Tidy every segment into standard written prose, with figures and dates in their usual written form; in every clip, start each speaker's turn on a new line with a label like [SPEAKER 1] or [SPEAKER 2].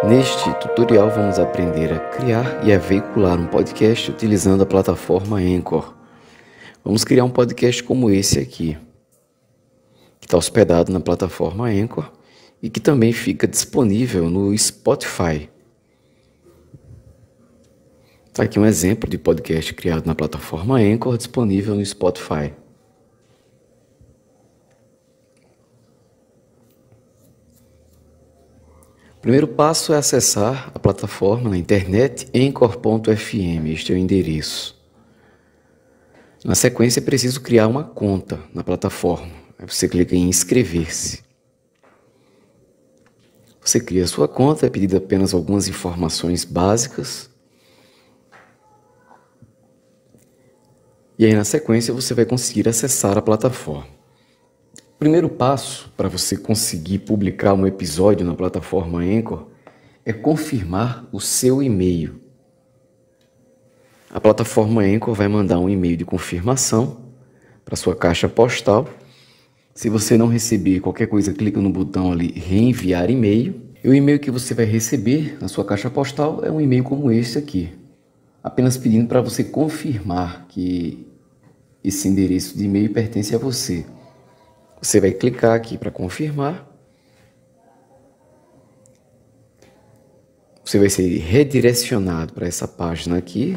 [SPEAKER 1] Neste tutorial vamos aprender a criar e a veicular um podcast utilizando a plataforma Anchor. Vamos criar um podcast como esse aqui, que está hospedado na plataforma Anchor e que também fica disponível no Spotify. Está aqui um exemplo de podcast criado na plataforma Anchor, disponível no Spotify. O primeiro passo é acessar a plataforma na internet anchor.fm, este é o endereço. Na sequência é preciso criar uma conta na plataforma, aí você clica em inscrever-se. Você cria a sua conta, é pedido apenas algumas informações básicas. E aí na sequência você vai conseguir acessar a plataforma. O primeiro passo para você conseguir publicar um episódio na plataforma Anchor é confirmar o seu e-mail. A plataforma Anchor vai mandar um e-mail de confirmação para sua caixa postal. Se você não receber qualquer coisa, clica no botão ali reenviar e-mail. E o e-mail que você vai receber na sua caixa postal é um e-mail como esse aqui, apenas pedindo para você confirmar que esse endereço de e-mail pertence a você. Você vai clicar aqui para confirmar. Você vai ser redirecionado para essa página aqui,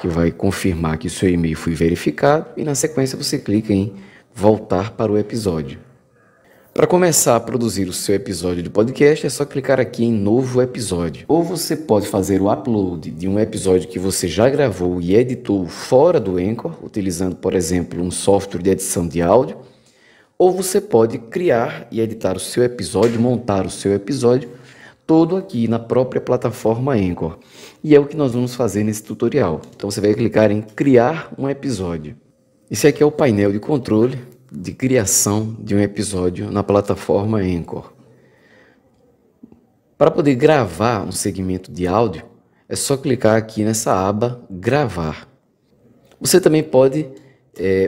[SPEAKER 1] que vai confirmar que o seu e-mail foi verificado, e na sequência você clica em voltar para o episódio. Para começar a produzir o seu episódio de podcast, é só clicar aqui em novo episódio. Ou você pode fazer o upload de um episódio que você já gravou e editou fora do Anchor, utilizando, por exemplo, um software de edição de áudio. Ou você pode criar e editar o seu episódio, montar o seu episódio, todo aqui na própria plataforma Anchor. E é o que nós vamos fazer nesse tutorial. Então você vai clicar em criar um episódio. Esse aqui é o painel de controle de criação de um episódio na plataforma Anchor. Para poder gravar um segmento de áudio, é só clicar aqui nessa aba gravar. Você também pode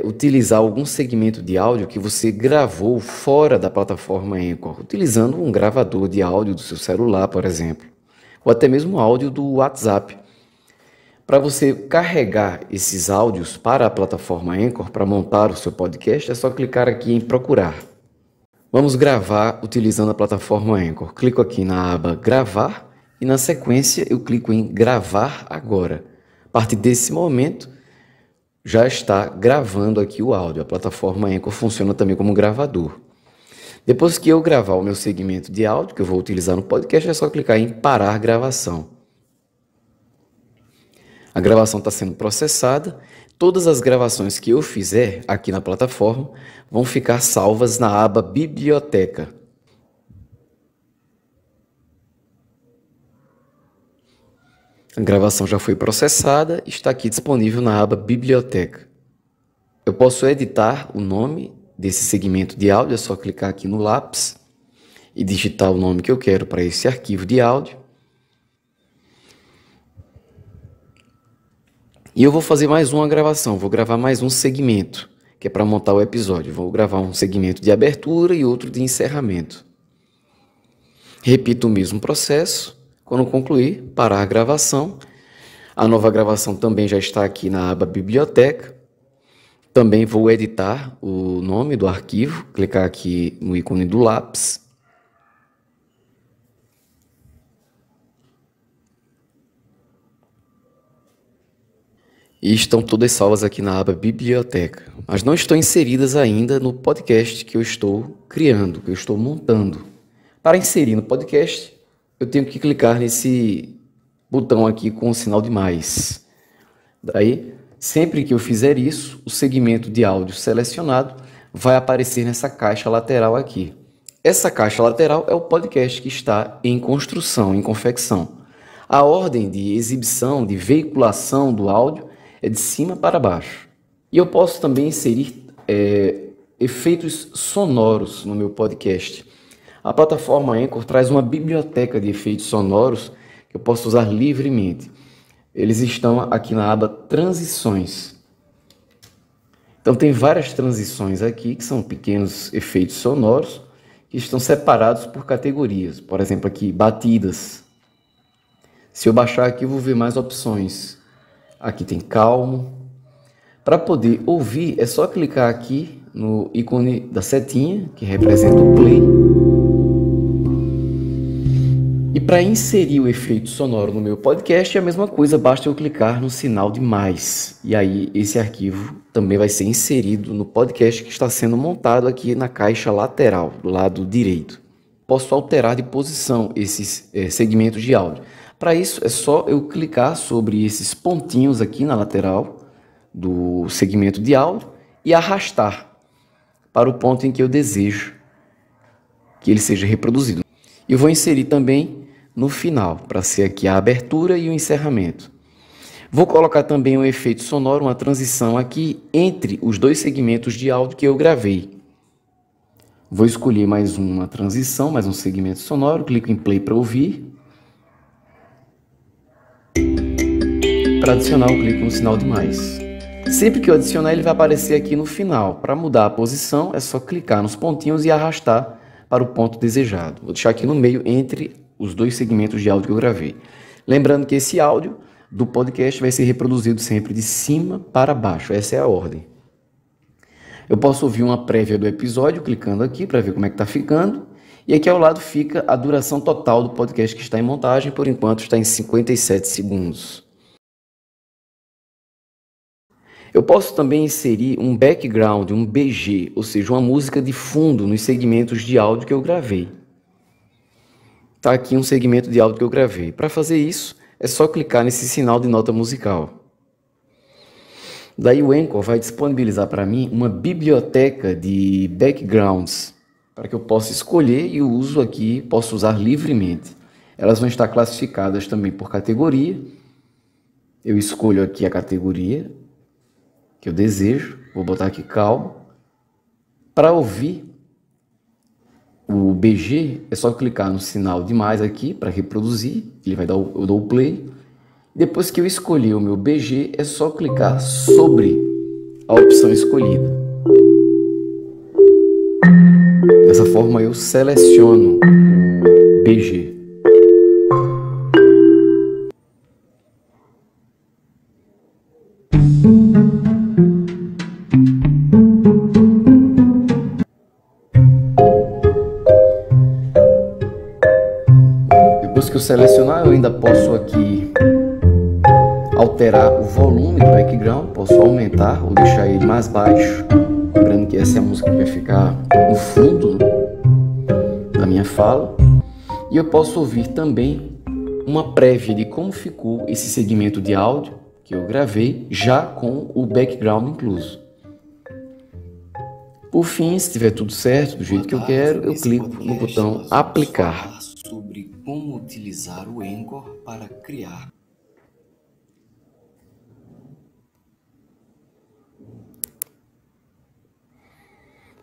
[SPEAKER 1] utilizar algum segmento de áudio que você gravou fora da plataforma Anchor, utilizando um gravador de áudio do seu celular, por exemplo, ou até mesmo áudio do WhatsApp. Para você carregar esses áudios para a plataforma Anchor, para montar o seu podcast, é só clicar aqui em procurar. Vamos gravar utilizando a plataforma Anchor. Clico aqui na aba gravar e na sequência eu clico em gravar agora. A partir desse momento, já está gravando aqui o áudio. A plataforma Anchor funciona também como gravador. Depois que eu gravar o meu segmento de áudio, que eu vou utilizar no podcast, é só clicar em parar gravação. A gravação está sendo processada. Todas as gravações que eu fizer aqui na plataforma vão ficar salvas na aba biblioteca. A gravação já foi processada e está aqui disponível na aba Biblioteca. Eu posso editar o nome desse segmento de áudio, é só clicar aqui no lápis e digitar o nome que eu quero para esse arquivo de áudio. E eu vou fazer mais uma gravação, vou gravar mais um segmento, que é para montar o episódio. Vou gravar um segmento de abertura e outro de encerramento. Repito o mesmo processo. Quando concluir, parar a gravação. A nova gravação também já está aqui na aba Biblioteca. Também vou editar o nome do arquivo, clicar aqui no ícone do lápis. E estão todas salvas aqui na aba Biblioteca, mas não estão inseridas ainda no podcast que eu estou criando, que eu estou montando. Para inserir no podcast, eu tenho que clicar nesse botão aqui com o sinal de mais. Daí, sempre que eu fizer isso, o segmento de áudio selecionado vai aparecer nessa caixa lateral aqui. Essa caixa lateral é o podcast que está em construção, em confecção. A ordem de exibição, de veiculação do áudio é de cima para baixo. E eu posso também inserir efeitos sonoros no meu podcast. A plataforma Anchor traz uma biblioteca de efeitos sonoros que eu posso usar livremente. Eles estão aqui na aba Transições. Então tem várias transições aqui, que são pequenos efeitos sonoros, que estão separados por categorias. Por exemplo, aqui, batidas. Se eu baixar aqui, eu vou ver mais opções. Aqui tem calmo. Para poder ouvir, é só clicar aqui no ícone da setinha, que representa o play. E para inserir o efeito sonoro no meu podcast, é a mesma coisa, basta eu clicar no sinal de mais. E aí esse arquivo também vai ser inserido no podcast que está sendo montado aqui na caixa lateral, do lado direito. Posso alterar de posição esses segmentos de áudio. Para isso, é só eu clicar sobre esses pontinhos aqui na lateral do segmento de áudio e arrastar para o ponto em que eu desejo que ele seja reproduzido. Eu vou inserir também no final, para ser aqui a abertura e o encerramento. Vou colocar também um efeito sonoro, uma transição aqui entre os dois segmentos de áudio que eu gravei. Vou escolher mais uma transição, mais um segmento sonoro, clico em play para ouvir. Para adicionar, eu clico no sinal de mais. Sempre que eu adicionar, ele vai aparecer aqui no final. Para mudar a posição, é só clicar nos pontinhos e arrastar para o ponto desejado. Vou deixar aqui no meio entre os dois segmentos de áudio que eu gravei. Lembrando que esse áudio do podcast vai ser reproduzido sempre de cima para baixo. Essa é a ordem. Eu posso ouvir uma prévia do episódio, clicando aqui para ver como é que está ficando. E aqui ao lado fica a duração total do podcast que está em montagem. Por enquanto está em 57 segundos. Eu posso também inserir um background, um BG, ou seja, uma música de fundo nos segmentos de áudio que eu gravei. Está aqui um segmento de áudio que eu gravei. Para fazer isso, é só clicar nesse sinal de nota musical. Daí o Anchor vai disponibilizar para mim uma biblioteca de backgrounds para que eu possa escolher e eu uso aqui, posso usar livremente. Elas vão estar classificadas também por categoria. Eu escolho aqui a categoria que eu desejo, vou botar aqui calmo. Para ouvir o BG, é só clicar no sinal de mais aqui para reproduzir, ele vai dar eu dou o play. Depois que eu escolher o meu BG, é só clicar sobre a opção escolhida. Dessa forma eu seleciono o BG. Depois que eu selecionar, eu ainda posso aqui alterar o volume do background, posso aumentar ou deixar ele mais baixo. Lembrando que essa é a música que vai ficar no fundo da minha fala. E eu posso ouvir também uma prévia de como ficou esse segmento de áudio que eu gravei, já com o background incluso. Por fim, se estiver tudo certo, do jeito que eu quero, eu clico no botão aplicar.
[SPEAKER 2] Sobre como utilizar o Anchor para criar.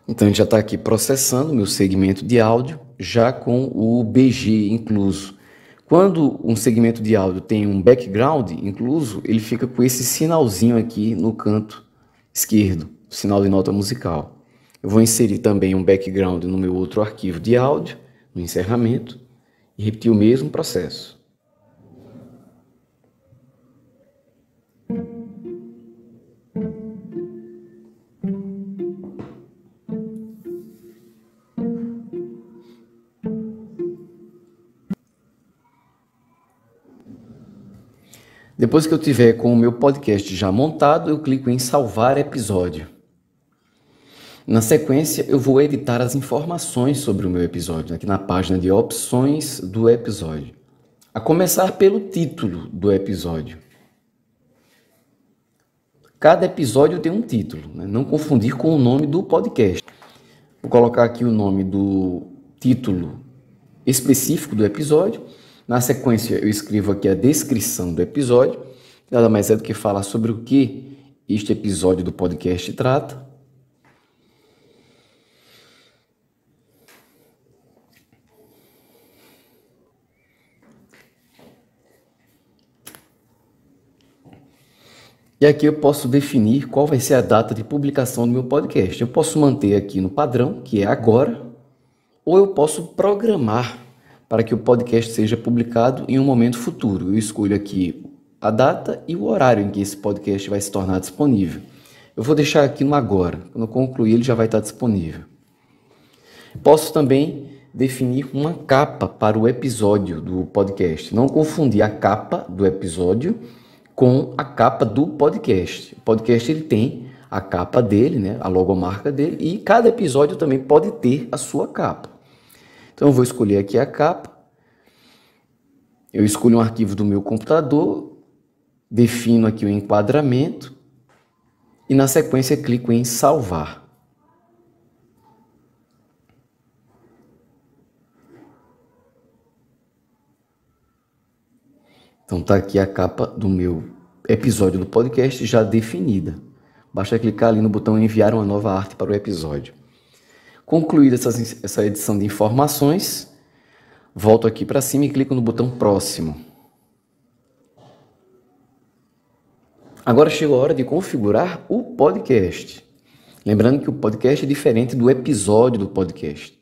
[SPEAKER 1] Então, já está aqui processando meu segmento de áudio, já com o BG incluso. Quando um segmento de áudio tem um background incluso, ele fica com esse sinalzinho aqui no canto esquerdo, sinal de nota musical. Eu vou inserir também um background no meu outro arquivo de áudio, no encerramento, e repetir o mesmo processo. Depois que eu tiver com o meu podcast já montado, eu clico em salvar episódio. Na sequência, eu vou editar as informações sobre o meu episódio, aqui na página de opções do episódio. A começar pelo título do episódio. Cada episódio tem um título, né? Não confundir com o nome do podcast. Vou colocar aqui o nome do título específico do episódio. Na sequência, eu escrevo aqui a descrição do episódio. Nada mais é do que falar sobre o que este episódio do podcast trata. E aqui eu posso definir qual vai ser a data de publicação do meu podcast. Eu posso manter aqui no padrão, que é agora, ou eu posso programar para que o podcast seja publicado em um momento futuro. Eu escolho aqui a data e o horário em que esse podcast vai se tornar disponível. Eu vou deixar aqui no agora. Quando eu concluir, ele já vai estar disponível. Posso também definir uma capa para o episódio do podcast. Não confundir a capa do episódio com a capa do podcast. O podcast ele tem a capa dele, né, a logomarca dele, e cada episódio também pode ter a sua capa. Então eu vou escolher aqui a capa, eu escolho um arquivo do meu computador, defino aqui o enquadramento e na sequência clico em salvar. Então está aqui a capa do meu episódio do podcast já definida. Basta clicar ali no botão enviar uma nova arte para o episódio. Concluída essa edição de informações, volto aqui para cima e clico no botão próximo. Agora chegou a hora de configurar o podcast. Lembrando que o podcast é diferente do episódio do podcast.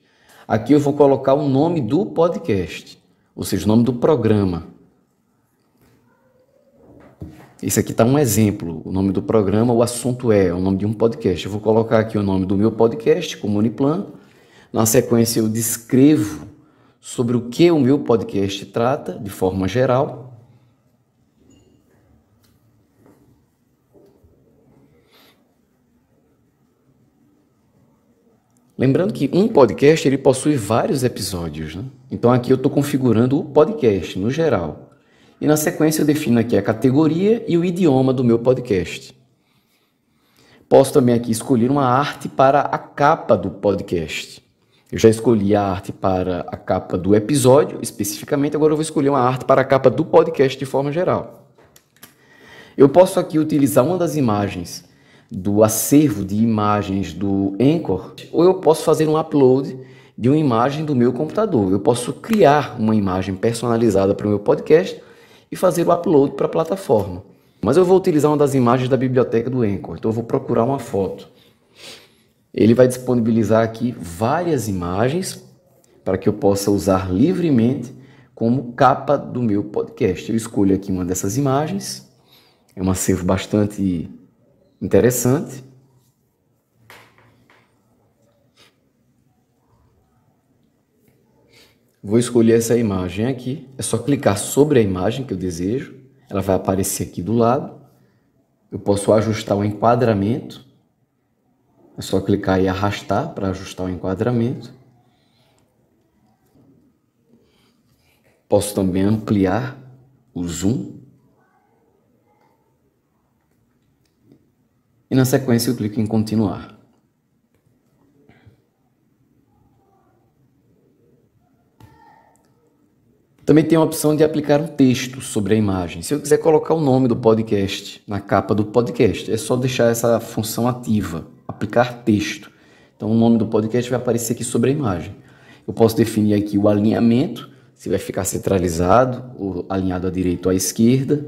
[SPEAKER 1] Aqui eu vou colocar o nome do podcast, ou seja, o nome do programa. Esse aqui está um exemplo, o nome do programa, o assunto é o nome de um podcast. Eu vou colocar aqui o nome do meu podcast, Comuniplan. Na sequência eu descrevo sobre o que o meu podcast trata, de forma geral. Lembrando que um podcast ele possui vários episódios, né? Então aqui eu estou configurando o podcast no geral. E na sequência eu defino aqui a categoria e o idioma do meu podcast. Posso também aqui escolher uma arte para a capa do podcast. Eu já escolhi a arte para a capa do episódio, especificamente, agora eu vou escolher uma arte para a capa do podcast de forma geral. Eu posso aqui utilizar uma das imagens do acervo de imagens do Anchor, ou eu posso fazer um upload de uma imagem do meu computador. Eu posso criar uma imagem personalizada para o meu podcast e fazer o upload para a plataforma. Mas eu vou utilizar uma das imagens da biblioteca do Anchor, então eu vou procurar uma foto. Ele vai disponibilizar aqui várias imagens para que eu possa usar livremente como capa do meu podcast. Eu escolho aqui uma dessas imagens, é um acervo bastante interessante. Vou escolher essa imagem aqui, é só clicar sobre a imagem que eu desejo, ela vai aparecer aqui do lado. Eu posso ajustar o enquadramento, é só clicar e arrastar para ajustar o enquadramento. Posso também ampliar o zoom. E na sequência eu clico em continuar. Também tem a opção de aplicar um texto sobre a imagem. Se eu quiser colocar o nome do podcast na capa do podcast, é só deixar essa função ativa, aplicar texto. Então o nome do podcast vai aparecer aqui sobre a imagem. Eu posso definir aqui o alinhamento, se vai ficar centralizado ou alinhado à direita ou à esquerda.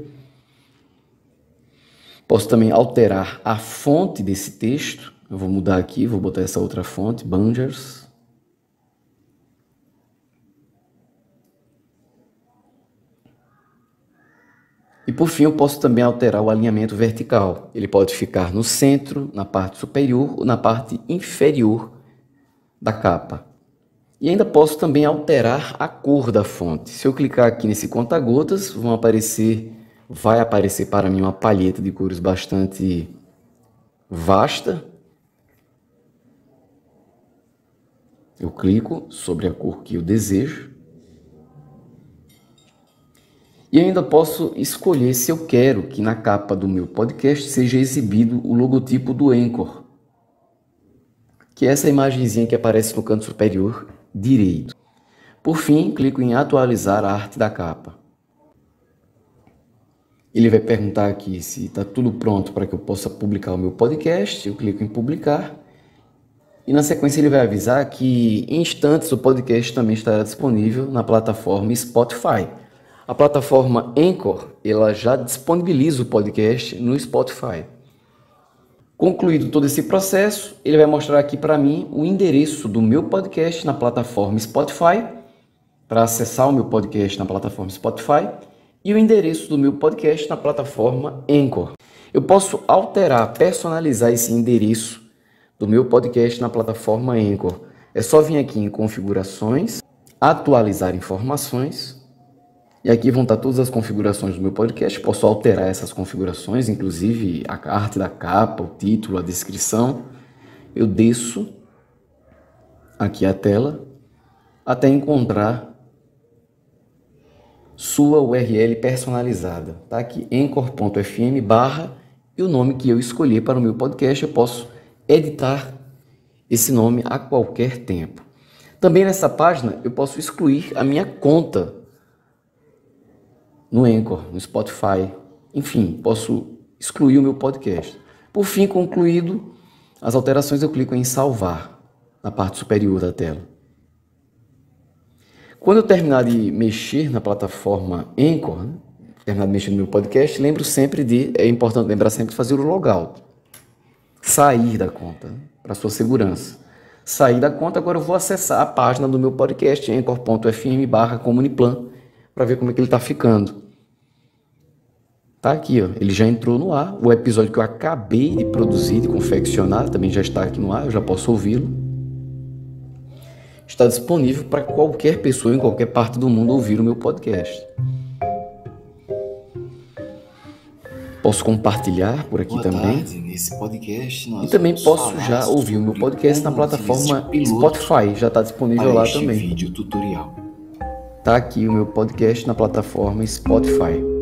[SPEAKER 1] Posso também alterar a fonte desse texto. Eu vou mudar aqui, vou botar essa outra fonte, Bangers. E por fim, eu posso também alterar o alinhamento vertical. Ele pode ficar no centro, na parte superior ou na parte inferior da capa. E ainda posso também alterar a cor da fonte. Se eu clicar aqui nesse conta-gotas, vai aparecer para mim uma palheta de cores bastante vasta. Eu clico sobre a cor que eu desejo. E ainda posso escolher se eu quero que na capa do meu podcast seja exibido o logotipo do Anchor, que é essa imagenzinha que aparece no canto superior direito. Por fim, clico em atualizar a arte da capa. Ele vai perguntar aqui se está tudo pronto para que eu possa publicar o meu podcast. Eu clico em publicar. E na sequência ele vai avisar que em instantes o podcast também estará disponível na plataforma Spotify. A plataforma Anchor, ela já disponibiliza o podcast no Spotify. Concluído todo esse processo, ele vai mostrar aqui para mim o endereço do meu podcast na plataforma Spotify para acessar o meu podcast na plataforma Spotify e o endereço do meu podcast na plataforma Anchor. Eu posso alterar, personalizar esse endereço do meu podcast na plataforma Anchor. É só vir aqui em configurações, atualizar informações, e aqui vão estar todas as configurações do meu podcast. Posso alterar essas configurações, inclusive a arte da capa, o título, a descrição. Eu desço aqui a tela até encontrar sua URL personalizada. Tá aqui anchor.fm/ e o nome que eu escolhi para o meu podcast. Eu posso editar esse nome a qualquer tempo. Também nessa página eu posso excluir a minha conta no Anchor, no Spotify. Enfim, posso excluir o meu podcast. Por fim, concluído as alterações, eu clico em salvar na parte superior da tela. Quando eu terminar de mexer na plataforma Anchor, terminar de mexer no meu podcast, é importante lembrar sempre de fazer o logout. Sair da conta, para sua segurança. Sair da conta, agora eu vou acessar a página do meu podcast, anchor.fm/comuniplan, para ver como é que ele está ficando. Tá aqui, ó. Ele já entrou no ar. O episódio que eu acabei de produzir, de confeccionar, também já está aqui no ar, eu já posso ouvi-lo. Está disponível para qualquer pessoa em qualquer parte do mundo ouvir o meu podcast. Posso compartilhar por aqui também.
[SPEAKER 2] Nesse podcast nós
[SPEAKER 1] e também posso já ouvir o meu podcast na plataforma Spotify. Já está disponível lá também.
[SPEAKER 2] Vídeo tutorial.
[SPEAKER 1] Tá aqui o meu podcast na plataforma Spotify.